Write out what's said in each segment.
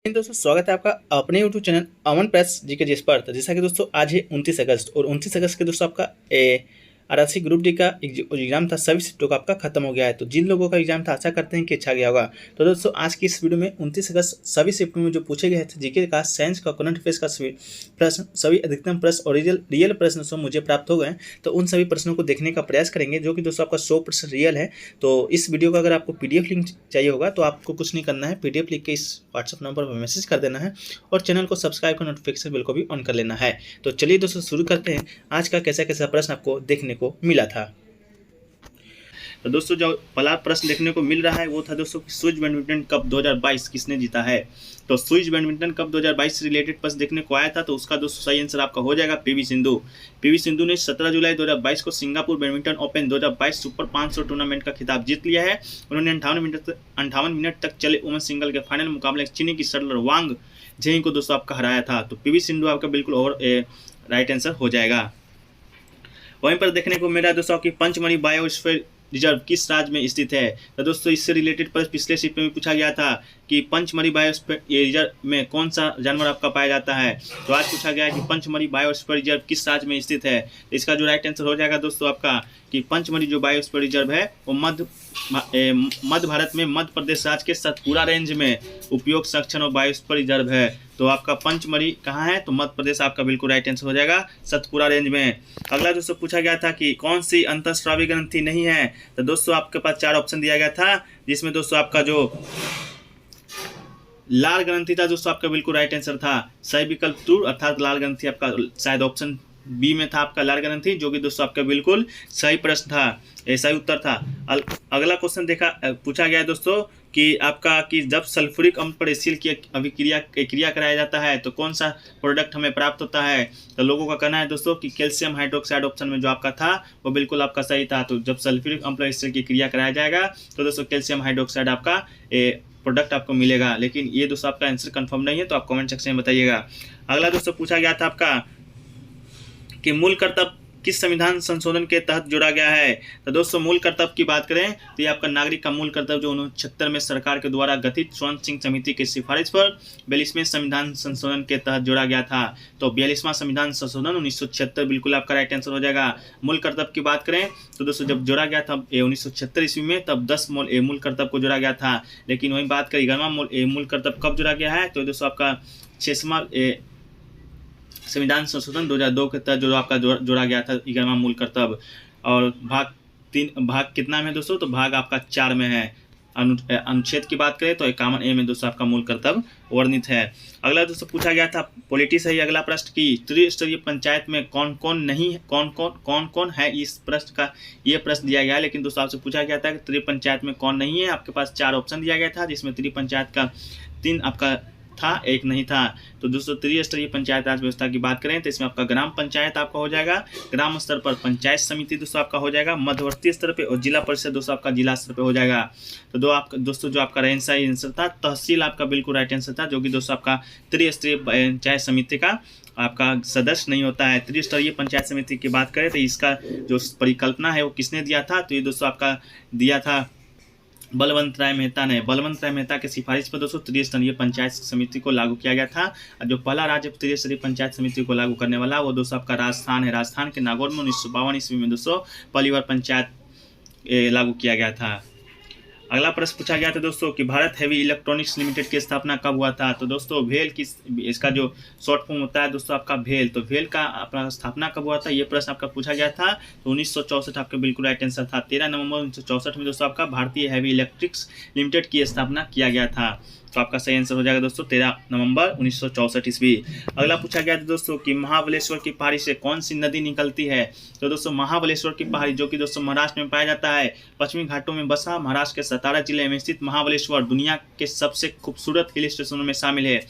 दोस्तों स्वागत है आपका अपने यूट्यूब चैनल अमन प्रेस जी के जिस पर। तो जैसा कि दोस्तों आज है 29 अगस्त और 29 अगस्त के दोस्तों आपका आरआरसी ग्रुप डी का एग्जाम था, सभी शिफ्टों का आपका खत्म हो गया है। तो जिन लोगों का एग्जाम था आशा करते हैं कि अच्छा गया होगा। तो दोस्तों आज की इस वीडियो में 29 अगस्त सभी शिफ्टों में जो पूछे गए थे जीके का, साइंस का, करंट अफेयर्स का प्रश्न, सभी अधिकतम प्रश्न और रियल प्रश्न सब मुझे प्राप्त हो गए। तो उन सभी प्रश्नों को देखने का प्रयास करेंगे जो कि दोस्तों आपका 100% रियल है। तो इस वीडियो का अगर आपको पीडीएफ लिंक चाहिए होगा तो आपको कुछ नहीं करना है, पीडीएफ लिख के इस व्हाट्सएप नंबर पर मैसेज कर देना है और चैनल को सब्सक्राइब कर नोटिफिकेशन बिल को भी ऑन कर लेना है। तो चलिए दोस्तों शुरू करते हैं आज का कैसा कैसा प्रश्न आपको देखने को मिला था। तो दोस्तों जो पहला प्रश्न देखने को मिल रहा है वो था दोस्तों स्विस बैडमिंटन कप 2022 किसने जीता है। तो स्विस बैडमिंटन कप 2022 से रिलेटेड प्रश्न देखने को आया था, तो उसका दोस्तों सही आंसर आपका हो जाएगा पीवी सिंधु। पीवी सिंधु ने 17 जुलाई 2022 को Singapore badminton open 2022 super 500 tournament का खिताब जीत लिया है। उन्होंने 58 मिनट तक चले वुमेन सिंगल के फाइनल मुकाबले चीनी की शटलर वांग झेंग को दोस्तों आपका हराया था। तो पीवी सिंधु आपका बिल्कुल राइट आंसर हो जाएगा। वहीं पर देखने को मिला दोस्तों कि पंचमढ़ी बायोस्फीयर रिजर्व किस राज्य में स्थित है। तो दोस्तों इससे रिलेटेड पर पिछले शिफ्ट में पूछा गया था कि पंचमढ़ी बायोस्फीयर रिजर्व में कौन सा जानवर आपका पाया जाता है। तो आज पूछा गया है कि पंचमढ़ी बायोस्फीयर रिजर्व किस राज्य में स्थित है। इसका जो राइट आंसर हो जाएगा दोस्तों आपका कि पंचमढ़ी जो बायोस्फीयर रिजर्व है वो मध्य भारत में मध्य प्रदेश राज्य के सतपुरा रेंज में उपयोग संरक्षण और बायोस्फीयर रिजर्व है। तो आपका पंचमढ़ी कहाँ है, तो मध्य प्रदेश आपका बिल्कुल राइट आंसर हो जाएगा सतपुरा रेंज में। अगला दोस्तों पूछा गया था कि कौन सी अंतःस्रावी ग्रंथि नहीं है। तो दोस्तों आपके पास 4 ऑप्शन दिया गया था, जिसमें दोस्तों आपका जो लाल ग्रंथि था दोस्तों आपका बिल्कुल राइट आंसर था। सही विकल्प 2 अर्थात लाल ग्रंथि आपका शायद ऑप्शन बी में था आपका लाल ग्रंथि, जो कि दोस्तों आपका बिल्कुल सही प्रश्न था, सही उत्तर था। अगला क्वेश्चन पूछा गया है दोस्तों कि आपका कि जब सल्फ्यूरिक अम्ल पर एसिड की क्रिया कराया जाता है तो कौन सा प्रोडक्ट हमें प्राप्त होता है। तो लोगों का कहना है दोस्तों कि कैल्शियम हाइड्रोक्साइड ऑप्शन में जो आपका था वो बिल्कुल आपका सही था। तो जब सल्फ्यूरिक अम्ल पर एसिड की क्रिया कराया जाएगा तो दोस्तों कैल्शियम हाइड्रोक्साइड आपका प्रोडक्ट आपको मिलेगा, लेकिन ये दोस्तों आपका आंसर कंफर्म नहीं है, तो आप कमेंट सेक्शन में बताइएगा। अगला दोस्तों पूछा गया था आपका कि मूल कर्तव्य किस संविधान संशोधन के तहत जोड़ा गया है। तो दोस्तों मूल कर्तव्य की बात करें तो ये आपका नागरिक का मूल कर्तव्य जो 1976 में सरकार के द्वारा गठित स्वर्ण सिंह समिति की सिफारिश पर 42वें संविधान संशोधन के तहत जोड़ा गया था। तो 42वां संविधान संशोधन 1976 बिल्कुल आपका राइट आंसर हो जाएगा। मूल कर्तव्य की बात करें तो दोस्तों जब जोड़ा गया था 1976 ईस्वी में, तब 10 मूल कर्तव्य को जोड़ा गया था। लेकिन वही बात करें 11वां मूल कर्तव्य कब जोड़ा गया है, तो दोस्तों आपका 6वां संविधान संशोधन 2002 के तहत जो आपका जोड़ा गया था 11वां मूल कर्तव्य। और भाग कितना में दोस्तों, तो भाग आपका 4 में है। अनुच्छेद की बात करें तो 51A में दोस्तों आपका मूल कर्तव्य वर्णित है। अगला दोस्तों पूछा गया था पॉलिटी से ही अगला प्रश्न की त्रिस्तरीय पंचायत में कौन कौन है। इस प्रश्न का ये प्रश्न दिया गया है, लेकिन दोस्तों आपसे पूछा गया था कि त्रिस्तरीय पंचायत में कौन नहीं है। आपके पास 4 ऑप्शन दिया गया था, जिसमें त्रिस्तरीय पंचायत का 3 आपका था, 1 नहीं था। तो दोस्तों त्रिस्तरीय पंचायत राज व्यवस्था की बात करें तो इसमें आपका ग्राम पंचायत आपका हो जाएगा, ग्राम स्तर पर पंचायत समिति दोस्तों आपका हो जाएगा, मध्यवर्ती स्तर पे, और जिला परिषद दोस्तों आपका जिला स्तर पे हो जाएगा। तो दोस्तों जो आपका सही आंसर था तहसील आपका बिल्कुल राइट आंसर था, जो कि दोस्तों आपका त्रिस्तरीय पंचायत समिति का आपका सदस्य नहीं होता है। त्रिस्तरीय पंचायत समिति की बात करें तो इसका जो परिकल्पना है वो किसने दिया था, तो ये दोस्तों आपका दिया था बलवंत राय मेहता ने। बलवंत राय मेहता के सिफारिश पर दोस्तों त्रिस्तरीय पंचायत समिति को लागू किया गया था। जो पहला राज्य त्रिस्तरीय पंचायत समिति को लागू करने वाला वो दोस्तों आपका राजस्थान है। राजस्थान के नागौर में 1952 ईस्वी में दोस्तों पहली बार पंचायत लागू किया गया था। अगला प्रश्न पूछा गया था दोस्तों कि भारत हेवी इलेक्ट्रॉनिक्स लिमिटेड की स्थापना कब हुआ था। तो दोस्तों भेल की इसका जो शॉर्ट फॉर्म होता है दोस्तों आपका भेल, तो भेल का अपना स्थापना कब हुआ था, ये प्रश्न आपका पूछा गया था। तो 1964 आपका बिल्कुल राइट आंसर था। 13 नवंबर 1964 में दोस्तों आपका भारतीय हेवी इलेक्ट्रिक्स लिमिटेड की स्थापना किया गया था। तो आपका सही आंसर हो जाएगा दोस्तों 13 नवंबर 1964 ईस्वी। अगला पूछा गया था दोस्तों कि महाबलेश्वर की पहाड़ी से कौन सी नदी निकलती है। तो दोस्तों महाबलेश्वर की पहाड़ी जो कि दोस्तों महाराष्ट्र में पाया जाता है, पश्चिमी घाटों में बसा महाराष्ट्र के सतारा जिले में स्थित महाबलेश्वर दुनिया के सबसे खूबसूरत हिल स्टेशनों में शामिल है।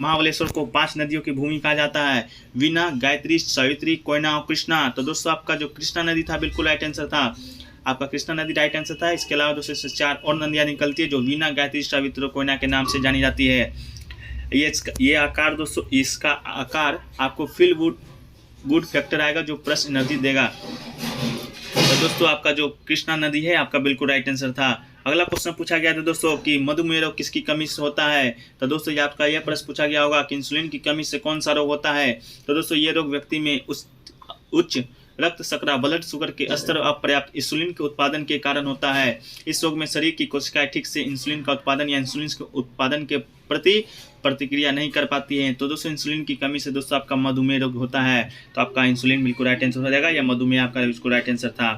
महाबलेश्वर को 5 नदियों की भूमि कहा जाता है, वीना, गायत्री, सावित्री, कोयना और कृष्णा। तो दोस्तों आपका जो कृष्णा नदी था बिल्कुल राइट आंसर था, आपका कृष्णा नदी राइट आंसर था। इसके अलावा दोस्तों से 4 और नदियाँ निकलती है जो वीना, गायत्री, सावित्री, कोयना के नाम से जानी जाती है। ये आकार दोस्तों, इसका आकार आपको फील गुड फैक्टर आएगा जो प्लस एनर्जी देगा। तो दोस्तों आपका जो कृष्णा नदी है आपका बिल्कुल राइट आंसर था। अगला क्वेश्चन पूछा गया था दोस्तों कि मधुमेह रोग किसकी कमी से होता है। तो दोस्तों ये आपका यह प्रश्न पूछा गया होगा कि इंसुलिन की कमी से कौन सा रोग होता है। तो दोस्तों ये रोग व्यक्ति में उच्च रक्त शर्करा ब्लड शुगर के स्तर अपर्याप्त इंसुलिन के उत्पादन के कारण होता है। इस रोग में शरीर की कोशिकाएं ठीक से इंसुलिन का उत्पादन या इंसुलिन के उत्पादन के प्रति प्रतिक्रिया नहीं कर पाती हैं। तो दोस्तों इंसुलिन की कमी से दोस्तों आपका मधुमेह रोग होता है। तो आपका इंसुलिन बिल्कुल राइट आंसर हो जाएगा, या मधुमेह आपका बिल्कुल राइट आंसर था।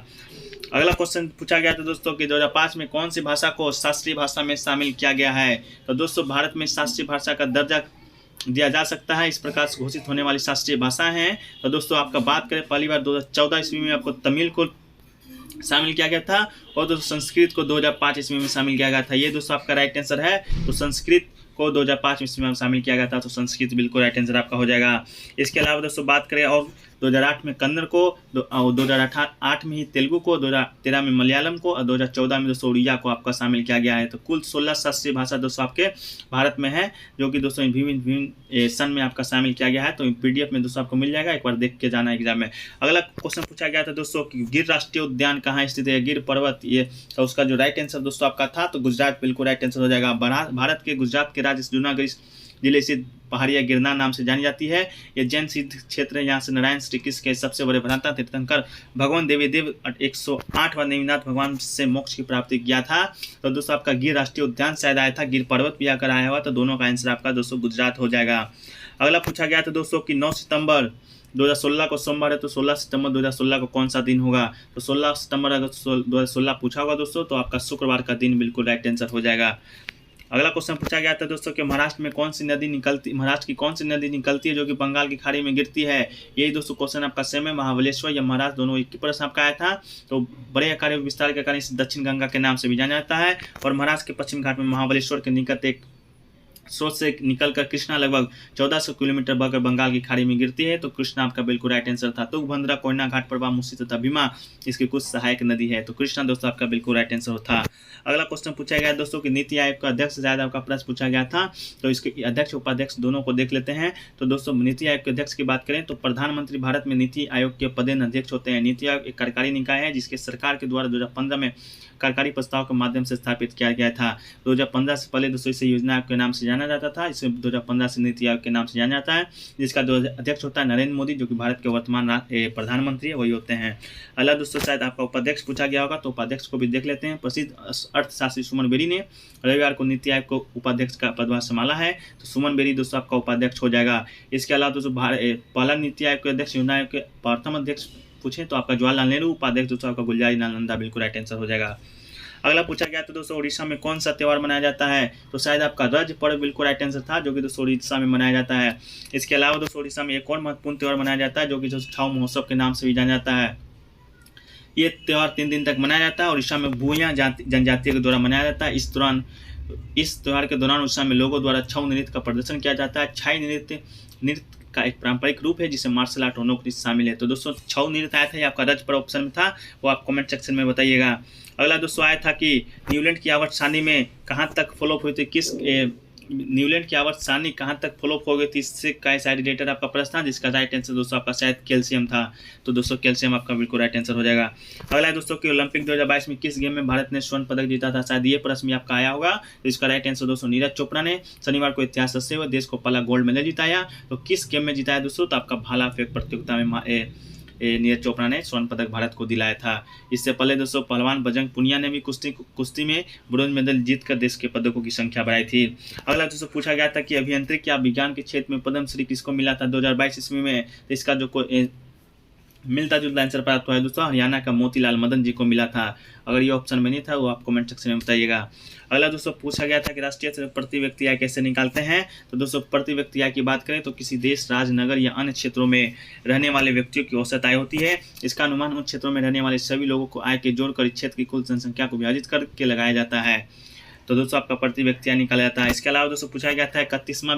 अगला क्वेश्चन पूछा गया था दोस्तों कि 2005 में कौन सी भाषा को शास्त्रीय भाषा में शामिल किया गया है। तो दोस्तों भारत में शास्त्रीय भाषा का दर्जा दिया जा सकता है, इस प्रकार से घोषित होने वाली शास्त्रीय भाषा हैं। तो दोस्तों आपका बात करें, पहली बार 2014 ईस्वी में आपको तमिल को शामिल किया गया था, और दोस्तों संस्कृत को 2005 ईस्वी में शामिल किया गया था। ये दोस्तों आपका राइट आंसर है। तो संस्कृत को 2005 ईस्वी में शामिल किया गया था, तो संस्कृत बिल्कुल राइट आंसर आपका हो जाएगा। इसके अलावा दोस्तों बात करें और 2008 में कन्नड़ को, 2008 में ही तेलुगु को, 2013 में मलयालम को, और 2014 में दोस्तों उड़िया को आपका शामिल किया गया है। तो कुल 16 शास्त्रीय भाषा दोस्तों आपके भारत में है, जो कि दोस्तों विभिन्न सन में आपका शामिल किया गया है। तो PDF में दोस्तों आपको मिल जाएगा, एक बार देख के जाना एग्जाम में। अगला क्वेश्चन पूछा गया था दोस्तों कि गिर राष्ट्रीय उद्यान कहाँ स्थित है, गिर पर्वत, ये तो उसका जो राइट आंसर दोस्तों आपका था, तो गुजरात बिल्कुल राइट आंसर हो जाएगा। भारत के गुजरात के राज्य जूनागढ़ जिले स्थित पहाड़िया गिरनार नाम से जानी जाती है। ये जैन सिद्ध क्षेत्र है, यहाँ से नारायण श्री कृष्ण के सबसे बड़े भ्राता तीर्थंकर भगवान देव 108वां नेमिनाथ भगवान से मोक्ष की प्राप्ति किया था। तो दोस्तों आपका गिर राष्ट्रीय उद्यान शायद आया था, गिर पर्वत भी आकर आया हुआ, तो दोनों का आंसर आपका दोस्तों गुजरात हो जाएगा। अगला पूछा गया था दोस्तों कि 9 सितंबर 2016 को सोमवार है, तो 16 सितंबर 2016 को कौन सा दिन होगा। तो 16 सितंबर अगर 2016 पूछा होगा दोस्तों, तो आपका शुक्रवार का दिन बिल्कुल राइट आंसर हो जाएगा। अगला क्वेश्चन पूछा गया था दोस्तों कि महाराष्ट्र की कौन सी नदी निकलती है जो कि बंगाल की खाड़ी में गिरती है। यही दोस्तों क्वेश्चन आपका सेम है, महाबलेश्वर या महाराष्ट्र दोनों एक ही प्रश्न आपका आया था। तो बड़े आकार विस्तार के कारण इसे दक्षिण गंगा के नाम से भी जाना जाता है, और महाराष्ट्र के पश्चिम घाट में महाबलेश्वर के निकट एक स्रोत से निकलकर कृष्णा लगभग 1400 किलोमीटर बहकर बंगाल की खाड़ी में गिरती है। तो कृष्णा आपका बिल्कुल राइट आंसर था। तुंगभद्रा, कोयना घाट, प्रभा, मुसी तथा भीमा इसकी कुछ सहायक नदी है। तो कृष्णा दोस्तों आपका बिल्कुल राइट आंसर था। अगला क्वेश्चन पूछा गया दोस्तों कि नीति आयोग का अध्यक्ष शायद आपका प्रश्न पूछा गया था, तो इसके अध्यक्ष उपाध्यक्ष दोनों को देख लेते हैं। तो दोस्तों नीति आयोग के अध्यक्ष की बात करें तो प्रधानमंत्री भारत में नीति आयोग के पदेन अध्यक्ष होते हैं। नीति आयोग एक कार्यकारी निकाय है जिसके सरकार के द्वारा 2015 में कार्यकारी प्रस्ताव के माध्यम से स्थापित किया गया था। 2015 से पहले दोस्तों इसे योजना आयोग के नाम से जाना जाता था, इसे 2015 से नीति आयोग के नाम से जाना जाता है, जिसका अध्यक्ष होता है नरेंद्र मोदी, जो कि भारत के वर्तमान प्रधानमंत्री है, वही होते हैं। अगला दोस्तों शायद आपका उपाध्यक्ष पूछा गया होगा, तो उपाध्यक्ष को भी देख लेते हैं। प्रसिद्ध अर्थशास्त्री सुमन बेरी ने रविवार को नीति आयोग को उपाध्यक्ष का पदभार संभाला है, तो सुमन बेरी दोस्तों आपका उपाध्यक्ष हो जाएगा। इसके अलावा दोस्तों पहला नीति आयोग के अध्यक्ष, योजना आयोग के प्रथम अध्यक्ष पूछे तो आपका जवाहरलाल नेहरू, उपाध्यक्ष दोस्तों आपका गुलजारी लाल नंदा बिल्कुल राइट आंसर हो जाएगा। अगला पूछा गया तो दोस्तों उड़ीसा में कौन सा त्यौहार मनाया जाता है, तो शायद आपका रज पर्व बिल्कुल राइट आंसर था, जो कि दोस्तों उड़ीसा में मनाया जाता है। इसके अलावा दोस्तों उड़ीसा में एक और महत्वपूर्ण त्यौहार मनाया जाता है, जो कि दोस्तों छाऊ महोत्सव के नाम से भी जाना जाता है। ये त्यौहार 3 दिन तक मनाया जाता है। उड़ीसा में भूया जनजाति के द्वारा मनाया जाता है। इस त्यौहार के दौरान उड़ीसा में लोगों द्वारा छऊ नृत्य का प्रदर्शन किया जाता है। छाई नृत्य का एक पारंपरिक रूप है जिसे मार्शल आर्ट और नृत्य शामिल है। तो दोस्तों छऊ नृत्य आया था, ये आपका रज पर्व ऑप्शन में था, वो आप कमेंट सेक्शन में बताइएगा। अगला दोस्तों आया था कि न्यूलैंड की आवर्त सारणी में कहाँ तक फॉलोअप हुई थी, न्यूलैंड की आवर्त सारणी कहाँ तक फॉलोअप हो गई थी, इससे का शायद रिलेटेड आपका प्रश्न था, जिसका राइट आंसर दोस्तों आपका शायद कैल्शियम था। तो दोस्तों कैल्शियम आपका बिल्कुल राइट आंसर हो जाएगा। अगला दोस्तों कि ओलंपिक 2022 में किस गेम में भारत ने स्वर्ण पदक जीता था, शायद ये प्रश्न भी आपका आया होगा। तो इसका राइट आंसर दोस्तों नीरज चोपड़ा ने शनिवार को इतिहास रचते हुए देश को पहला गोल्ड मेडल जिताया। तो किस गेम में जिताया दोस्तों, तो आपका भाला फेंक प्रतियोगिता में नीरज चोपड़ा ने स्वर्ण पदक भारत को दिलाया था। इससे पहले दोस्तों पहलवान बजरंग पुनिया ने भी कुश्ती में ब्रोंज मेडल जीतकर देश के पदकों की संख्या बढ़ाई थी। अगला दोस्तों पूछा गया था कि अभियांत्रिकी या विज्ञान के क्षेत्र में पद्मश्री किसको मिला था 2022 ईस्वी में, तो इसका जो मिलता जुलता आंसर प्राप्त हुआ है दोस्तों हरियाणा का मोतीलाल मदन जी को मिला था। अगर ये ऑप्शन में नहीं था वो आप कमेंट सेक्शन में बताइएगा। अगला दोस्तों पूछा गया था कि राष्ट्रीय प्रति व्यक्ति आय कैसे निकालते हैं, तो दोस्तों प्रति व्यक्ति आय की बात करें तो किसी देश, राज्य, नगर या अन्य क्षेत्रों में रहने वाले व्यक्तियों की औसत आय होती है। इसका अनुमान उन क्षेत्रों में रहने वाले सभी लोगों को आय के जोड़कर इस क्षेत्र की कुल जनसंख्या को विभाजित करके लगाया जाता है। तो दोस्तों आपका प्रति व्यक्ति आय निकाला जाता है। इसके अलावा दोस्तों पूछा गया था 31वां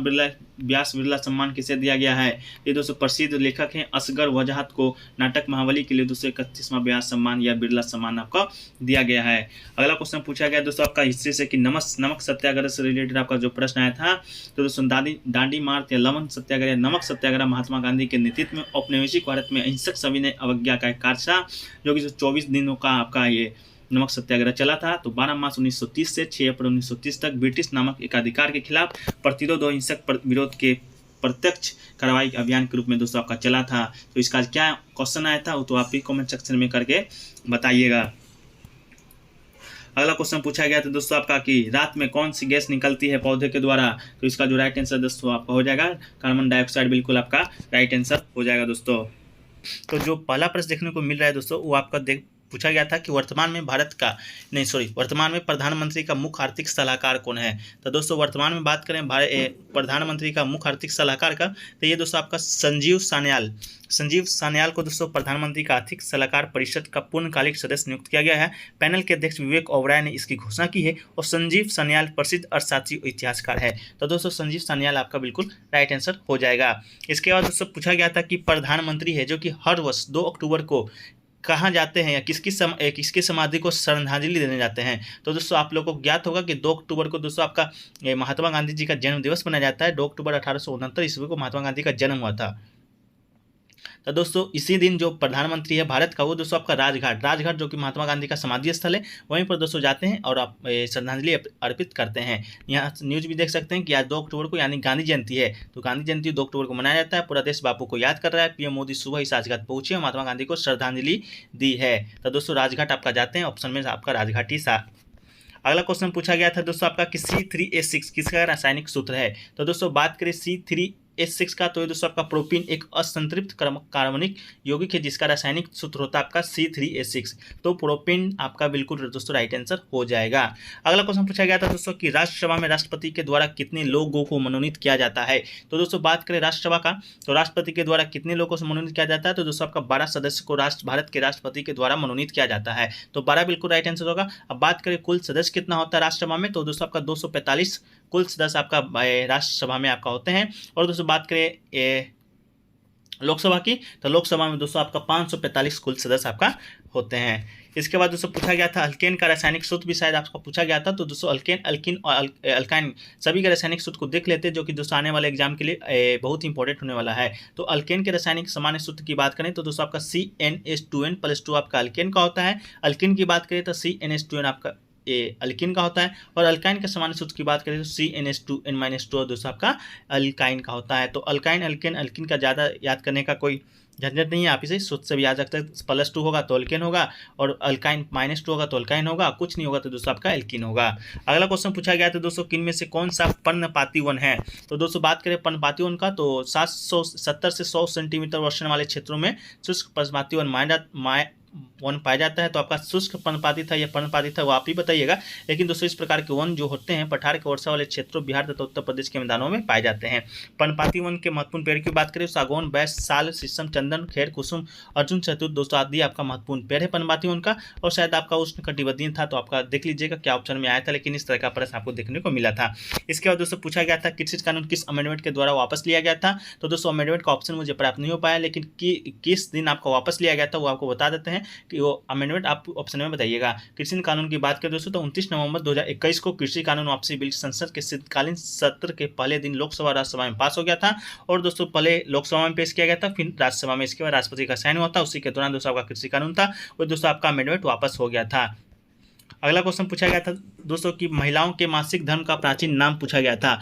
व्यास बिरला सम्मान किसे दिया गया है, ये दोस्तों प्रसिद्ध लेखक हैं असगर वजाहत को नाटक महाबली के लिए दोस्तों 31वां व्यास सम्मान या बिरला सम्मान आपका दिया गया है। अगला क्वेश्चन पूछा गया दोस्तों आपका हिस्ट्री से कि नमक सत्याग्रह से रिलेटेड आपका जो प्रश्न आया था, तो दोस्तों दांडी मार्च या लवण सत्याग्रह या नमक सत्याग्रह महात्मा गांधी के नेतृत्व में औपनिवेशिक भारत में अहिंसक सविनय अवज्ञा का एक कार्य था, जो कि 24 दिनों का आपका ये नमक सत्याग्रह चला था। तो 12 मार्च 1930 से 6 अप्रैल 1930 तक ब्रिटिश नामक एकाधिकार के खिलाफ प्रतिरोध और हिंसक विरोध के प्रत्यक्ष कार्रवाई अभियान के रूप में दोस्तों आपका चला था। तो इसका क्या क्वेश्चन आया था वो तो आप भी कमेंट सेक्शन में करके बताइएगा। अगला क्वेश्चन पूछा गया था दोस्तों आपका कि रात में कौन सी गैस निकलती है पौधे के द्वारा। तो इसका जो राइट आंसर दोस्तों आपका हो जाएगा कार्बन डाइऑक्साइड, बिल्कुल आपका राइट आंसर हो जाएगा दोस्तों। तो जो पहला प्रश्न देखने को मिल रहा है दोस्तों वो आपका पूछा गया था कि वर्तमान में वर्तमान में प्रधानमंत्री का मुख्य आर्थिक सलाहकार कौन है। तो दोस्तों वर्तमान में बात करें प्रधानमंत्री का मुख्य आर्थिक सलाहकार का, तो ये दोस्तों आपका संजीव सान्याल को दोस्तों प्रधानमंत्री का आर्थिक सलाहकार परिषद का पूर्णकालिक सदस्य नियुक्त किया गया है। पैनल के अध्यक्ष विवेक ओबराय ने इसकी घोषणा की है और संजीव सान्याल प्रसिद्ध अर्थशास्त्री और इतिहासकार है। तो दोस्तों संजीव सान्याल आपका बिल्कुल राइट आंसर हो जाएगा। इसके बाद दोस्तों पूछा गया था कि प्रधानमंत्री है जो कि हर वर्ष 2 अक्टूबर को कहाँ जाते हैं या किसकी समाधि को श्रद्धांजलि देने जाते हैं। तो दोस्तों आप लोगों को ज्ञात होगा कि 2 अक्टूबर को दोस्तों आपका महात्मा गांधी जी का जन्म दिवस मनाया जाता है। 2 अक्टूबर 1869 ईस्वी को महात्मा गांधी का जन्म हुआ था। तो दोस्तों इसी दिन जो प्रधानमंत्री है भारत का वो दोस्तों आपका राजघाट जो कि महात्मा गांधी का समाधि स्थल है वहीं पर दोस्तों जाते हैं और आप श्रद्धांजलि अर्पित करते हैं। यहाँ न्यूज़ भी देख सकते हैं कि आज 2 अक्टूबर को यानी गांधी जयंती है। तो गांधी जयंती 2 अक्टूबर को मनाया जाता है। पूरा देश बापू को याद कर रहा है। पीएम मोदी सुबह इस राजघाट पहुंचे और महात्मा गांधी को श्रद्धांजलि दी है। तो दोस्तों राजघाट आपका जाते हैं, ऑप्शन में आपका राजघाट ही अगला क्वेश्चन पूछा गया था दोस्तों आपका कि C3H6 किसका रासायनिक सूत्र है। तो दोस्तों बात करें C3H6 का तो ये दोस्तों आपका प्रोपीन एक असंतृप्त कार्बनिक यौगिक है जिसका रासायनिक सूत्र होता है आपका C3H6। तो प्रोपीन आपका बिल्कुल दोस्तों राइट आंसर हो जाएगा। अगला क्वेश्चन पूछा गया था दोस्तों कि राज्यसभा में राष्ट्रपति के द्वारा कितने लोगों को मनोनीत किया जाता है। तो दोस्तों बात करें राज्यसभा का तो राष्ट्रपति के द्वारा कितने लोगों से मनोनीत किया जाता है। तो दोस्तों आपका 12 सदस्य को भारत के राष्ट्रपति के द्वारा मनोनीत किया जाता है। तो 12 बिल्कुल राइट आंसर होगा। अब बात करें कुल सदस्य कितना होता है राज्यसभा में तो दोस्तों आपका 245 कुल सदस्य आपका राज्यसभा में आपका होते हैं। और दोस्तों बात करें लोकसभा की तो लोकसभा में दोस्तों आपका 545 कुल सदस्य आपका होते हैं। इसके बाद दोस्तों पूछा गया था अल्केन का रासायनिक सूत्र भी शायद आपको पूछा गया था। तो दोस्तों अल्केन, अल्किन और अल्काइन सभी के रासायनिक सूत्र को देख लेते हैं जो कि दोस्तों आने वाले एग्जाम के लिए बहुत इंपॉर्टेंट होने वाला है। तो अल्केन के रासायनिक सामान्य सूत्र की बात करें तो दोस्तों आपका CnH2n+2 आपका अल्केन का होता है। अल्किन की बात करें तो CnH2n आपका अल्किन का होता है। और अल्काइन के सामान्य सूत्र की बात करें तो CnH2n-2 दोस्तों आपका अल्काइन का होता है। तो अल्काइन, अल्केन, अल्किन का ज़्यादा याद करने का कोई झंझट नहीं है। आप इसे सूत्र से भी याद रख सकते हैं। +2 होगा तो अल्केन होगा और अल्काइन -2 होगा तो अल्काइन होगा, कुछ नहीं होगा तो दोस्तों आपका एल्किन होगा। अगला क्वेश्चन पूछा गया था दोस्तों किन में से कौन सा पर्णपाती वन है। तो दोस्तों बात करें पर्णपाती वन का तो 770 से 100 सेंटीमीटर वर्षण वाले क्षेत्रों में शुष्क पर्णपाती वन पाया जाता है। तो आपका शुष्क पर्णपाती था या पर्णपाती था वो आप ही बताइएगा। लेकिन दोस्तों इस प्रकार के वन जो होते हैं पठार के वर्षा वाले क्षेत्रों बिहार तथा उत्तर प्रदेश के मैदानों में पाए जाते हैं। पर्णपाती वन के महत्वपूर्ण पेड़ की बात करें सागौन, बैस, साल, शीशम, चंदन, खेर, कुसुम, अर्जुन, शहतूत दोस्तों आदि आपका महत्वपूर्ण पेड़ है पर्णपाती वन का। और शायद आपका उष्णकटिबंधीय था तो आपका देख लीजिएगा क्या ऑप्शन में आया था, लेकिन इस तरह का प्रश्न आपको देखने को मिला था। इसके बाद दोस्तों पूछा गया था कृषि कानून किस अमेंडमेंट के द्वारा वापस लिया गया था। तो दोस्तों अमेंडमेंट का ऑप्शन मुझे प्राप्त नहीं हो पाया, लेकिन किस दिन आपको वापस लिया गया था वो आपको बता देते हैं कि वो अमेंडमेंट आप ऑप्शन में बताइएगा। कृषि कानून की बात करें दोस्तों तो 29 नवंबर 2021 को कृषि कानून वापसी बिल संसद के शीतकालीन सत्र के पहले दिन लोकसभा राज्यसभा में पास हो गया था। और दोस्तों पहले लोकसभा में पेश किया गया था फिर राज्यसभा में इसके बाद राष्ट्रपति का साइन हुआ था। उसी के दौरान दोस्तों आपका कृषि कानून था वो दोस्तों आपका अमेंडमेंट वापस हो गया था। अगला क्वेश्चन पूछा गया था दोस्तों कि महिलाओं के मासिक धर्म का प्राचीन नाम पूछा गया था।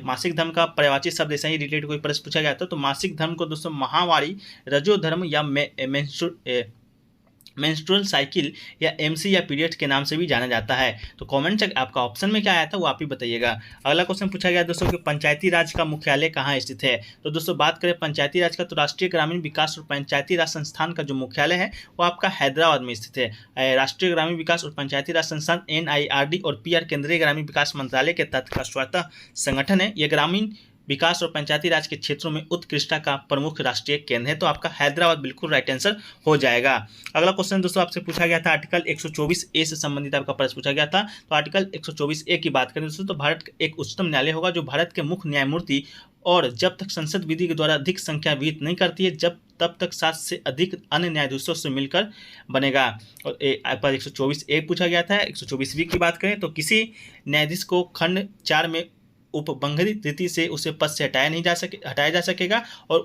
मासिक धर्म का पर्यायवाची शब्द ऐसा ही रिलेटेड कोई प्रश्न पूछा गया था। तो मासिक धर्म को दोस्तों माहवारी, रजोधर्म या मेंस्ट्रुअल साइकिल या MC या पीरियड के नाम से भी जाना जाता है। तो कमेंट से आपका ऑप्शन में क्या आया था वो आप ही बताइएगा। अगला क्वेश्चन पूछा गया दोस्तों कि पंचायती राज का मुख्यालय कहाँ स्थित है। तो दोस्तों बात करें पंचायती राज का तो राष्ट्रीय ग्रामीण विकास और पंचायती राज संस्थान का जो मुख्यालय है वो आपका हैदराबाद में स्थित है। राष्ट्रीय ग्रामीण विकास और पंचायती राज संस्थान NIRD और PR केंद्रीय ग्रामीण विकास मंत्रालय के तहत का स्वायत्त संगठन है। यह ग्रामीण विकास और पंचायती राज के क्षेत्रों में उत्कृष्टता का प्रमुख राष्ट्रीय केंद्र है। तो आपका हैदराबाद बिल्कुल राइट आंसर हो जाएगा। अगला क्वेश्चन दोस्तों आपसे पूछा गया था आर्टिकल 124A से संबंधित आपका प्रश्न पूछा गया था। तो आर्टिकल 124A की बात करें दोस्तों तो भारत एक उच्चतम न्यायालय होगा जो भारत के मुख्य न्यायमूर्ति और जब तक संसद विधि के द्वारा अधिक संख्या विहित नहीं करती है तब तक 7 से अधिक अन्य न्यायाधीशों से मिलकर बनेगा। और 124A पूछा गया था। 124B की बात करें तो किसी न्यायाधीश को खंड 4 में उपबंधित रीति से उसे पद से हटाया जा सकेगा। और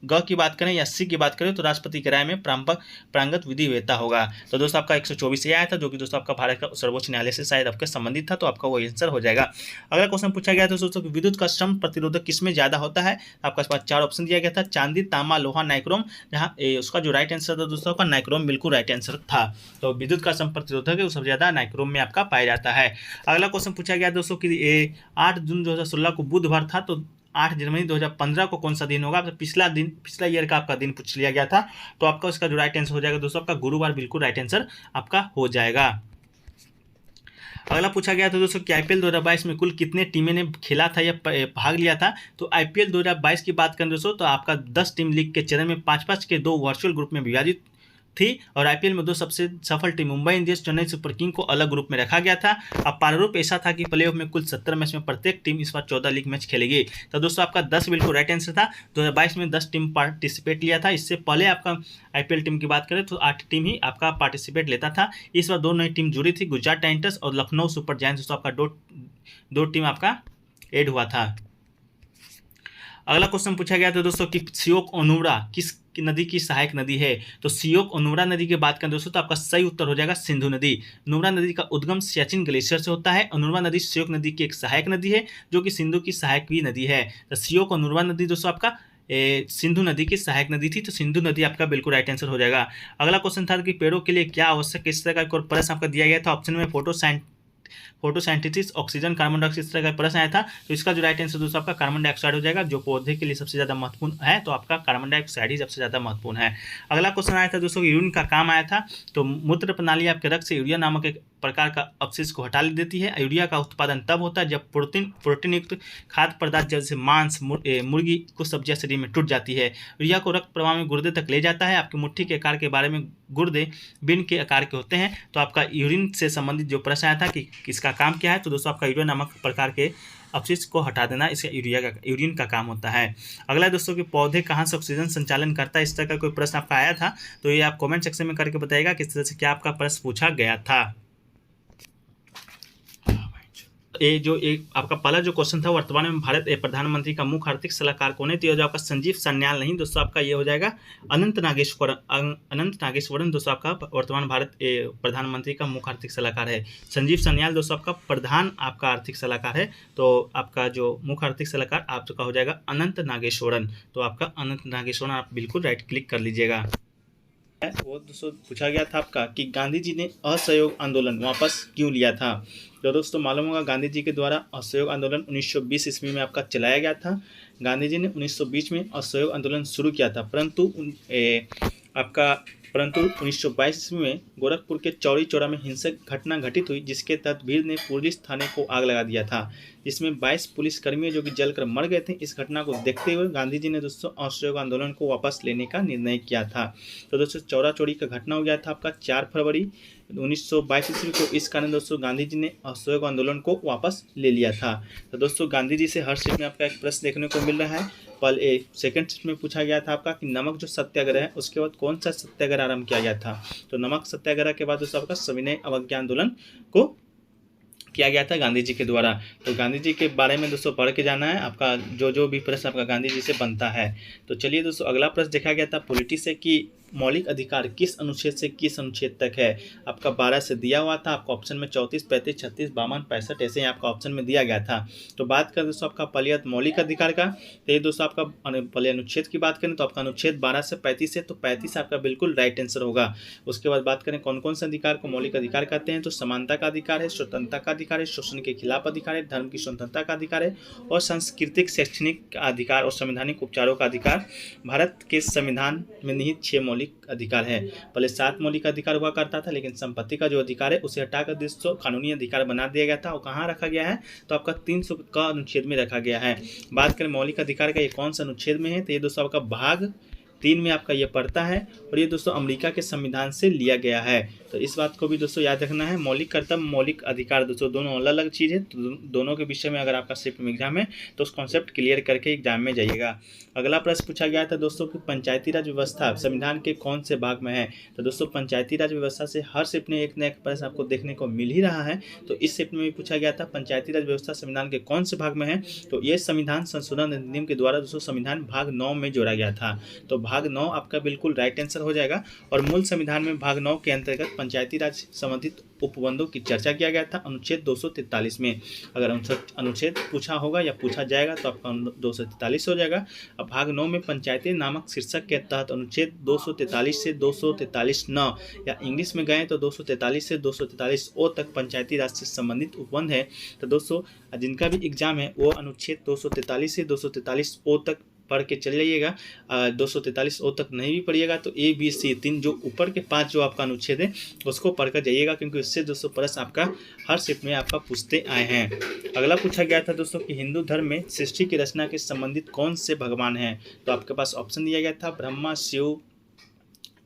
ग की बात करें या सी की बात करें तो राष्ट्रपति की राय में प्रांगत विधि वेता होगा। तो दोस्तों आपका 124 ये आया था, जो कि दोस्तों आपका भारत का सर्वोच्च न्यायालय से शायद आपके संबंधित था, तो आपका वो आंसर हो जाएगा। अगला क्वेश्चन पूछा गया था दोस्तों कि विद्युत का श्रम प्रतिरोधक किसमें ज्यादा होता है। आपका इस बार 4 ऑप्शन दिया गया था, चांदी, तांबा, लोहा, नाइक्रोम, जहाँ उसका जो राइट आंसर था दोस्तों का नाइक्रोम बिल्कुल राइट आंसर था। तो विद्युत का श्रम प्रतिरोधक है वो सबसे ज्यादा नाइक्रोम में आपका पाया जाता है। अगला क्वेश्चन पूछा गया दोस्तों कि 8 जून 2016 को बुधवार था, तो 8 जनवरी 2015 को कौन सा दिन होगा। पिछला ईयर का आपका दिन पूछ लिया गया था, तो आपका उसका जो राइट आंसर हो जाएगा दोस्तों आपका गुरुवार बिल्कुल राइट आंसर आपका हो जाएगा। अगला पूछा गया था दोस्तों कि आईपीएल 2022 में कुल कितने टीमें ने खेला था या भाग लिया था। तो आईपीएल 2022 की बात करें दोस्तों तो आपका 10 टीम लीग के चरण में 5-5 के 2 वर्चुअल ग्रुप में विभाजित थी, और आईपीएल में 2 सबसे सफल team Mumbai Indians, Chennai super king को अलग ग्रुप में रखा गया था। अब प्रारूप ऐसा था कि प्लेऑफ में कुल 70 मैच में प्रत्येक टीम इस बार 14 लीग मैच खेलेगी। तो दोस्तों आपका 10 बिल्कुल राइट आंसर था। 2022 में 10 टीम पार्टिसिपेट लिया था। इससे पहले आपका आईपीएल टीम की बात करें तो 8 टीम ही आपका पार्टिसिपेट लेता था। इस बार 2 नई टीम जुड़ी थी, गुजरात टाइटंस और लखनऊ सुपर जायंट्स। दोस्तों आपका दो टीम आपका एड हुआ था। अगला क्वेश्चन पूछा गया था दोस्तों कि सियोक ओनुरा किस नदी की सहायक नदी है। तो सियोक ओनुरा नदी की बात करें दोस्तों तो आपका सही उत्तर हो जाएगा सिंधु नदी। नुब्रा नदी का उद्गम सियाचिन ग्लेशियर से होता है। ओनुरा नदी सियोक नदी की एक सहायक नदी है, जो कि सिंधु की सहायक भी नदी है। तो सियोक ओनुरा नदी दोस्तों आपका सिंधु नदी की सहायक नदी थी, तो सिंधु नदी आपका बिल्कुल राइट आंसर हो जाएगा। अगला क्वेश्चन था कि पेड़ों के लिए क्या आवश्यक, इस तरह का प्रश्न आपका दिया गया था। ऑप्शन में फोटोसिंथेसिस, ऑक्सीजन, कार्बन डाइऑक्साइड, इस तरह का प्रश्न आया था। तो इसका जो राइट आंसर दोस्तों आपका कार्बन डाइऑक्साइड हो जाएगा, जो पौधे के लिए सबसे ज्यादा महत्वपूर्ण है। तो आपका कार्बन डाइऑक्साइड ही सबसे ज्यादा महत्वपूर्ण है। अगला क्वेश्चन आया था दोस्तों यूरिन का काम आया था। तो मूत्र प्रणाली आपके रक्त से यूरिया नामक एक प्रकार का अपशिष्ट को हटा देती है। यूरिया का उत्पादन तब होता है जब प्रोटीन युक्त खाद्य पदार्थ जैसे मांस, मुर्गी कुछ सब्जियां शरीर में टूट जाती है। यूरिया को रक्त प्रवाह में गुर्दे तक ले जाता है। आपकी मुट्ठी के आकार के बारे में गुर्दे बिन के आकार के होते हैं। तो आपका यूरिन से संबंधित जो प्रश्न आया था कि किसका काम क्या है, तो दोस्तों आपका यूरिया नामक प्रकार के अपशिष्ट को हटा देना इसका यूरिन का काम होता है। अगला दोस्तों कि पौधे कहाँ से ऑक्सीजन संचालन करता है, इस तरह का कोई प्रश्न आपका आया था। तो ये आप कमेंट सेक्शन में करके बताइएगा किस तरह से क्या आपका प्रश्न पूछा गया था। ये जो एक आपका पहला जो क्वेश्चन था, वर्तमान में भारत प्रधानमंत्री का मुख्य आर्थिक सलाहकार कौन है। तो ये जो आपका संजीव सान्याल नहीं दोस्तों, आपका ये हो जाएगा अनंत नागेश्वरन दोस्तों आपका वर्तमान भारत प्रधानमंत्री का मुख्य आर्थिक सलाहकार है। संजीव सान्याल दोस्तों आपका प्रधान आपका आर्थिक सलाहकार है। तो आपका जो मुख्य आर्थिक सलाहकार आपका हो जाएगा अनंत नागेश्वरन। तो आपका अनंत नागेश्वरन आप बिल्कुल राइट क्लिक कर लीजिएगा। वो दोस्तों पूछा गया था आपका कि गांधी जी ने असहयोग आंदोलन वापस क्यों लिया था। तो दोस्तों मालूम होगा गांधी जी के द्वारा असहयोग आंदोलन 1920 ईस्वी में आपका चलाया गया था। गांधी जी ने 1920 में असहयोग आंदोलन शुरू किया था, परंतु 1922 ईस्वी में गोरखपुर के चौरी चौरा में हिंसक घटना घटित हुई, जिसके तहत भीड़ ने पुलिस थाने को आग लगा दिया था, जिसमें 22 पुलिसकर्मी जो कि जलकर मर गए थे। इस घटना को देखते हुए गांधी जी ने दोस्तों असहयोग आंदोलन को वापस लेने का निर्णय किया था। तो दोस्तों चौरा चौरी का घटना हो गया था आपका 4 फरवरी 1922 ईस्वी को। इस कारण दोस्तों गांधी जी ने असहयोग आंदोलन को वापस ले लिया था। तो दोस्तों गांधी जी से हर सीट में आपका एक प्रश्न देखने को मिल रहा है। पहले सेकंड सीट में पूछा गया था आपका कि नमक जो सत्याग्रह है उसके बाद कौन सा सत्याग्रह आरंभ किया गया था। तो नमक सत्याग्रह के बाद दोस्तों आपका सविनय अवज्ञा आंदोलन को किया गया था गांधी जी के द्वारा। तो गांधी जी के बारे में दोस्तों पढ़ के जाना है, आपका जो भी प्रश्न आपका गांधी जी से बनता है। तो चलिए दोस्तों अगला प्रश्न देखा गया था पॉलिटी से कि मौलिक अधिकार किस अनुच्छेद से किस अनुच्छेद तक है। आपका 12 से दिया हुआ था। आपका ऑप्शन में 34, 35, 36, 52, 65 ऐसे ही आपका ऑप्शन में दिया गया था। तो बात करें दोस्तों आपका पहले मौलिक अधिकार का, तो ये दोस्तों आपका पहले अनुच्छेद की बात करें तो आपका अनुच्छेद 12 से 35 है, तो 35 आपका बिल्कुल राइट आंसर होगा। उसके बाद बात करें कौन कौन से अधिकार को मौलिक अधिकार कहते हैं, तो समानता का अधिकार है, स्वतंत्रता का अधिकार है, शोषण के खिलाफ अधिकार है, धर्म की स्वतंत्रता का अधिकार है, और सांस्कृतिक शैक्षणिक अधिकार और संवैधानिक उपचारों का अधिकार। भारत के संविधान में निहित 6 मौलिक अधिकार है। पहले 7 मौलिक अधिकार हुआ करता था, लेकिन संपत्ति का जो अधिकार है उसे हटाकर 200 कानूनी अधिकार बना दिया गया था। और कहाँ रखा गया है, तो आपका 300 का अनुच्छेद में रखा गया है। बात करें मौलिक अधिकार का ये कौन सा अनुच्छेद में है, तो ये दोस्तों आपका भाग 3 में आपका ये पड़ता है, और ये दोस्तों अमेरिका के संविधान से लिया गया है। तो इस बात को भी दोस्तों याद रखना है। मौलिक कर्तव्य, मौलिक अधिकार दोस्तों दोनों अलग अलग चीज़ है। तो दोनों के विषय में अगर आपका शिफ्ट में एग्जाम है तो उस कॉन्सेप्ट क्लियर करके एग्जाम में जाइएगा। अगला प्रश्न पूछा गया था दोस्तों कि पंचायती राज व्यवस्था संविधान के कौन से भाग में है। तो दोस्तों पंचायती राज व्यवस्था से हर शिफ्ट में एक न एक प्रश्न आपको देखने को मिल ही रहा है। तो इस शिफ्ट में भी पूछा गया था पंचायती राज व्यवस्था संविधान के कौन से भाग में है। तो ये संविधान संशोधन अधिनियम के द्वारा दोस्तों संविधान भाग 9 में जोड़ा गया था। तो भाग 9 आपका बिल्कुल राइट आंसर हो जाएगा। और मूल संविधान में भाग 9 के अंतर्गत पंचायती राज संबंधित उपबंधों की चर्चा किया गया था अनुच्छेद 243 में। अगर अनुच्छेद पूछा होगा या पूछा जाएगा तो आपका 243 हो जाएगा। अब भाग 9 में पंचायती नामक शीर्षक के तहत अनुच्छेद 243 से 243 न या इंग्लिश में गए तो 243 से 243 ओ तक पंचायती राज से संबंधित उपबंध है। तो दोस्तों जिनका भी एग्जाम है वो अनुच्छेद 243 से 243 ओ तक पढ़ के चले जाइएगा। 243 ओ तक नहीं भी पढ़िएगा तो ए बी सी 3 जो ऊपर के 5 जो आपका अनुच्छेद है उसको पढ़कर जाइएगा, क्योंकि इससे दोस्तों प्रश्न आपका हर शिफ्ट में आपका पूछते आए हैं। अगला पूछा गया था दोस्तों कि हिंदू धर्म में सृष्टि की रचना के संबंधित कौन से भगवान हैं। तो आपके पास ऑप्शन दिया गया था ब्रह्मा, शिव,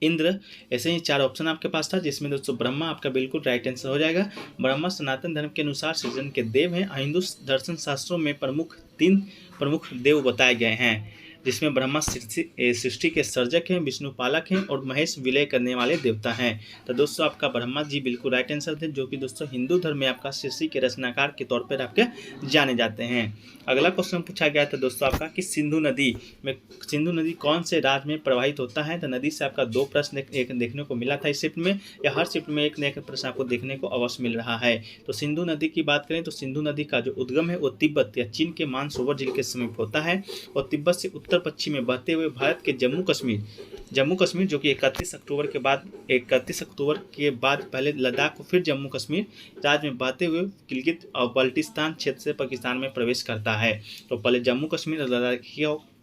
इंद्र, ऐसे ही 4 ऑप्शन आपके पास था, जिसमें दोस्तों ब्रह्मा आपका बिल्कुल राइट आंसर हो जाएगा। ब्रह्मा सनातन धर्म के अनुसार सृजन के देव हैं। हिंदू दर्शन शास्त्रों में 3 प्रमुख देव बताए गए हैं, जिसमें ब्रह्मा सृष्टि के सर्जक हैं, विष्णु पालक हैं और महेश विलय करने वाले देवता हैं। तो दोस्तों आपका ब्रह्मा जी बिल्कुल राइट आंसर थे, जो कि दोस्तों हिंदू धर्म में आपका सृष्टि के रचनाकार के तौर पर आपके जाने जाते हैं। अगला क्वेश्चन पूछा गया था दोस्तों आपका कि सिंधु नदी कौन से राज्य में प्रवाहित होता है। तो नदी से आपका 2 प्रश्न एक देखने को मिला था इस शिफ्ट में, या हर शिफ्ट में एक न एक प्रश्न आपको देखने को अवश्य मिल रहा है। तो सिंधु नदी की बात करें तो सिंधु नदी का जो उद्गम है वो तिब्बत या चीन के मानसरोवर झील के समीप होता है और तिब्बत से उत्तर पश्चिम में बहते हुए भारत के जम्मू कश्मीर जो कि 31 अक्टूबर के बाद पहले लद्दाख को फिर जम्मू कश्मीर राज्य में बहते हुए गिलगित और बल्टिस्तान क्षेत्र से पाकिस्तान में प्रवेश करता है। तो पहले जम्मू कश्मीर और लद्दाख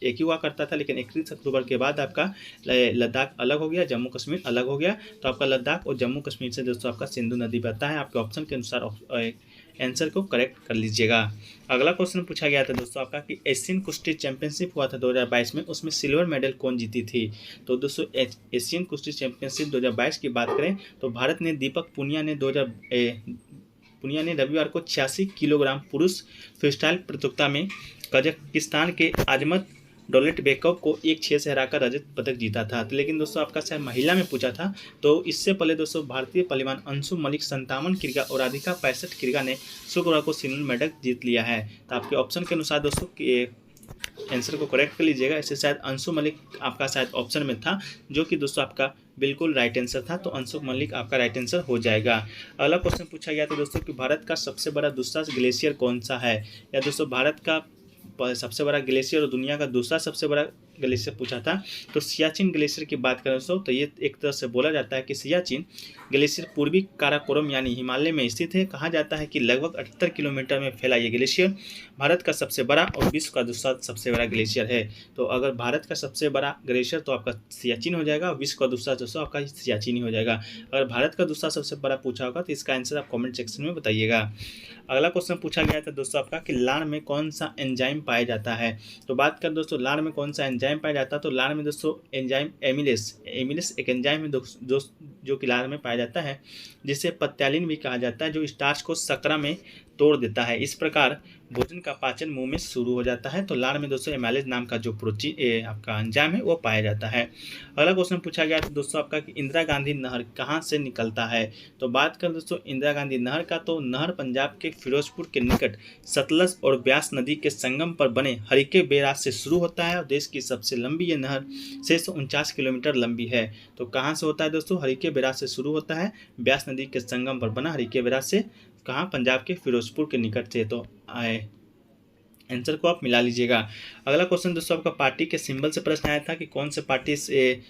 एक ही हुआ करता था, लेकिन 31 अक्टूबर के बाद आपका लद्दाख अलग हो गया, जम्मू कश्मीर अलग हो गया। तो आपका लद्दाख और जम्मू कश्मीर से दोस्तों आपका सिंधु नदी बहता है। आपके ऑप्शन के अनुसार आंसर को करेक्ट कर लीजिएगा। अगला क्वेश्चन पूछा गया था दोस्तों आपका कि एशियन कुश्ती चैंपियनशिप हुआ था 2022 में, उसमें सिल्वर मेडल कौन जीती थी। तो दोस्तों एशियन कुश्ती चैंपियनशिप 2022 की बात करें तो भारत ने दीपक पुनिया ने रविवार को 86 किलोग्राम पुरुष फ्रीस्टाइल प्रतियोगिता में कजाकिस्तान के आजमत डोलेटबेकोव को 1-6 से हराकर रजत पदक जीता था। तो लेकिन दोस्तों आपका शायद महिला में पूछा था, तो इससे पहले दोस्तों भारतीय पहलवान अंशु मलिक 57 किग्रा और राधिका 65 किग्रा ने शुक्रवार को सिल्वर मेडल जीत लिया है। तो आपके ऑप्शन के अनुसार दोस्तों आंसर को करेक्ट कर लीजिएगा। ऐसे शायद अंशु मलिक आपका शायद ऑप्शन में था, जो कि दोस्तों आपका बिल्कुल राइट आंसर था। तो अंशु मलिक आपका राइट आंसर हो जाएगा। अगला क्वेश्चन पूछा गया था दोस्तों कि भारत का सबसे बड़ा दूसरा ग्लेशियर कौन सा है। या दोस्तों भारत का सबसे बड़ा ग्लेशियर और दुनिया का दूसरा सबसे बड़ा ग्लेशियर पूछा था। तो सियाचिन ग्लेशियर की बात करें दोस्तों तो ये एक तरह से बोला जाता है कि सियाचिन ग्लेशियर पूर्वी काराकोरम यानी हिमालय में स्थित है। कहा जाता है कि लगभग 78 किलोमीटर में फैला ये ग्लेशियर भारत का सबसे बड़ा और विश्व का दूसरा सबसे बड़ा ग्लेशियर है। तो अगर भारत का सबसे बड़ा ग्लेशियर तो आपका सियाचिन हो जाएगा, विश्व का दूसरा दोस्तों आपका सियाचिन ही हो जाएगा। अगर भारत का दूसरा सबसे बड़ा पूछा होगा तो इसका आंसर आप कमेंट सेक्शन में बताइएगा। अगला क्वेश्चन पूछा गया था दोस्तों आपका कि लार में कौन सा एंजाइम पाया जाता है। तो बात कर दोस्तों लार में कौन सा एंजाइम पाया जाता है, तो लार में दोस्तों एंजाइम एमिलेस एक एंजाइम है जो कि लार में पाया जाता है, जिसे पत्यालिन भी कहा जाता है, जो स्टार्च को शर्करा में तोड़ देता है। इस प्रकार भोजन का पाचन मुंह में शुरू हो जाता है। तो लार में दोस्तों एमाइलेज नाम का जो प्रोटीन आपका एंजाइम है वो पाया जाता है। अगला क्वेश्चन पूछा गया था दोस्तों आपका कि इंदिरा गांधी नहर कहाँ से निकलता है। तो बात करें दोस्तों इंदिरा गांधी नहर का, तो नहर पंजाब के फिरोजपुर के निकट सतलज और ब्यास नदी के संगम पर बने हरिके बैराज से शुरू होता है और देश की सबसे लंबी ये नहर 649 किलोमीटर लंबी है। तो कहाँ से होता है दोस्तों, हरिके बैराज से शुरू होता है, ब्यास नदी के संगम पर बना हरिके बैराज से कहाँ, पंजाब के फिरोजपुर के निकट से। तो आंसर को आप मिला लीजिएगा। अगला क्वेश्चन दोस्तों आपका पार्टी के सिंबल से प्रश्न आया था कि कौन से पार्टी से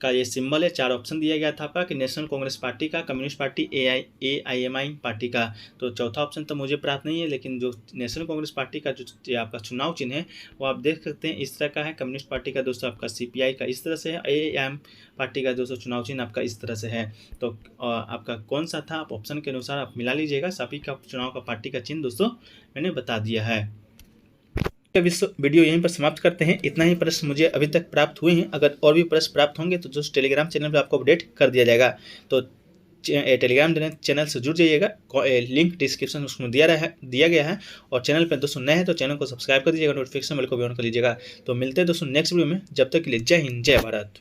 का ये सिंबल है। 4 ऑप्शन दिया गया था आपका कि नेशनल कांग्रेस पार्टी का, कम्युनिस्ट पार्टी, AIMI पार्टी का। तो चौथा ऑप्शन तो मुझे प्राप्त नहीं है, लेकिन जो नेशनल कांग्रेस पार्टी का जो आपका चुनाव चिन्ह है वो आप देख सकते हैं इस तरह का है। कम्युनिस्ट पार्टी का दोस्तों आपका CPI का इस तरह से है, AIM पार्टी का दोस्तों चुनाव चिन्ह आपका इस तरह से है। तो आपका कौन सा था आप ऑप्शन के अनुसार आप मिला लीजिएगा। सभी का चुनाव का पार्टी का चिन्ह दोस्तों मैंने बता दिया है। वीडियो यहीं पर समाप्त करते हैं। इतना ही प्रश्न मुझे अभी तक प्राप्त हुए हैं। अगर और भी प्रश्न प्राप्त होंगे तो जो टेलीग्राम चैनल पर आपको अपडेट कर दिया जाएगा। तो टेलीग्राम चैनल से जुड़ जाइएगा। लिंक डिस्क्रिप्शन में उसमें दिया गया है। और चैनल पर दोस्तों नए हैं तो चैनल को सब्सक्राइब कर दीजिएगा, नोटिफिकेशन बेल को भी ऑन कर लीजिएगा। तो मिलते हैं दोस्तों नेक्स्ट वीडियो में, जब तक के लिए जय हिंद जय भारत।